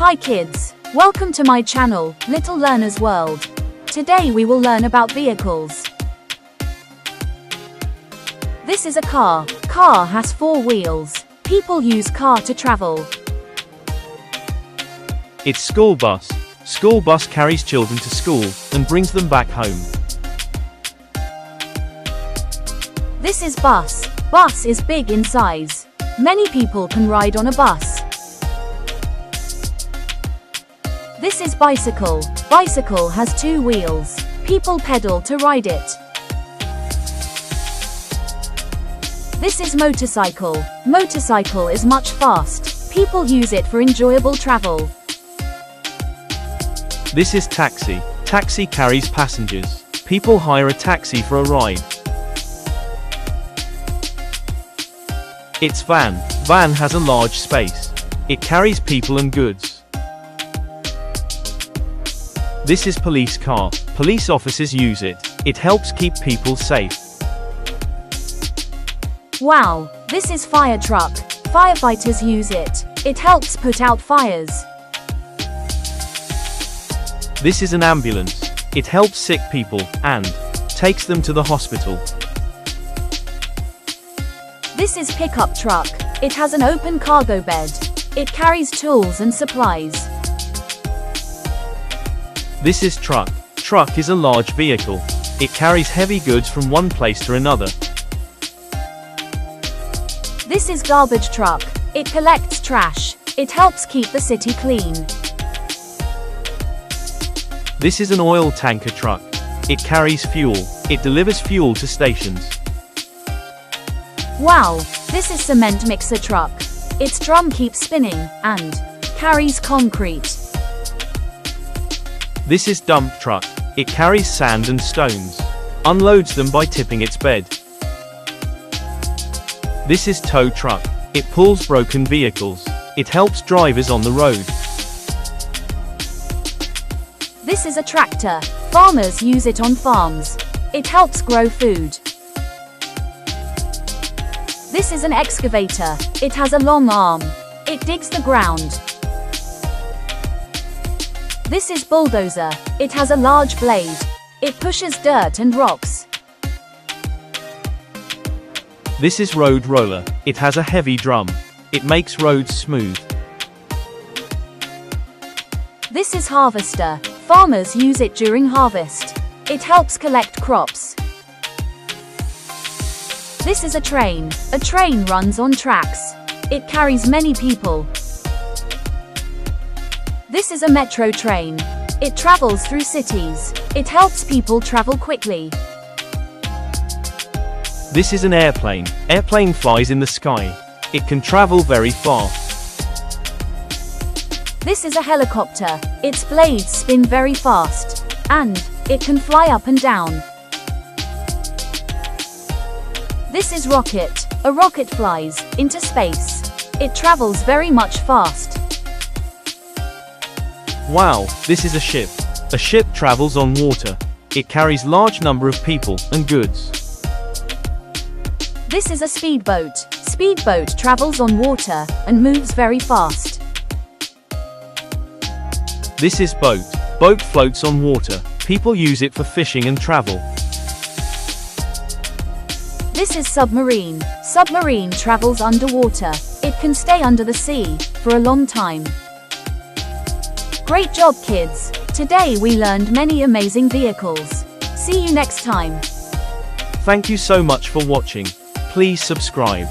Hi kids, welcome to my channel, Little Learner's World. Today we will learn about vehicles. This is a car. Car has 4 wheels. People use car to travel. It's school bus. School bus carries children to school and brings them back home. This is bus. Bus is big in size. Many people can ride on a bus. This is bicycle. Bicycle has 2 wheels. People pedal to ride it. This is motorcycle. Motorcycle is much fast. People use it for enjoyable travel. This is taxi. Taxi carries passengers. People hire a taxi for a ride. It's van. Van has a large space. It carries people and goods. This is police car. Police officers use it. It helps keep people safe. Wow, this is fire truck. Firefighters use it. It helps put out fires. This is an ambulance. It helps sick people and takes them to the hospital. This is pickup truck. It has an open cargo bed. It carries tools and supplies. This is truck. Truck is a large vehicle. It carries heavy goods from one place to another. This is garbage truck. It collects trash. It helps keep the city clean. This is an oil tanker truck. It carries fuel. It delivers fuel to stations. Wow, this is cement mixer truck. Its drum keeps spinning and carries concrete. This is dump truck. It carries sand and stones. Unloads them by tipping its bed. This is tow truck. It pulls broken vehicles. It helps drivers on the road. This is a tractor. Farmers use it on farms. It helps grow food. This is an excavator. It has a long arm. It digs the ground. This is bulldozer. It has a large blade. It pushes dirt and rocks. This is road roller. It has a heavy drum. It makes roads smooth. This is harvester. Farmers use it during harvest. It helps collect crops. This is a train. A train runs on tracks. It carries many people. This is a metro train. It travels through cities. It helps people travel quickly. This is an airplane. Airplane flies in the sky. It can travel very far. This is a helicopter. Its blades spin very fast. And it can fly up and down. This is rocket. A rocket flies into space. It travels very much fast. Wow, this is a ship. A ship travels on water. It carries large number of people and goods. This is a speedboat. Speedboat travels on water and moves very fast. This is boat. Boat floats on water. People use it for fishing and travel. This is submarine. Submarine travels underwater. It can stay under the sea for a long time. Great job, kids! Today we learned many amazing vehicles. See you next time. Thank you so much for watching. Please subscribe.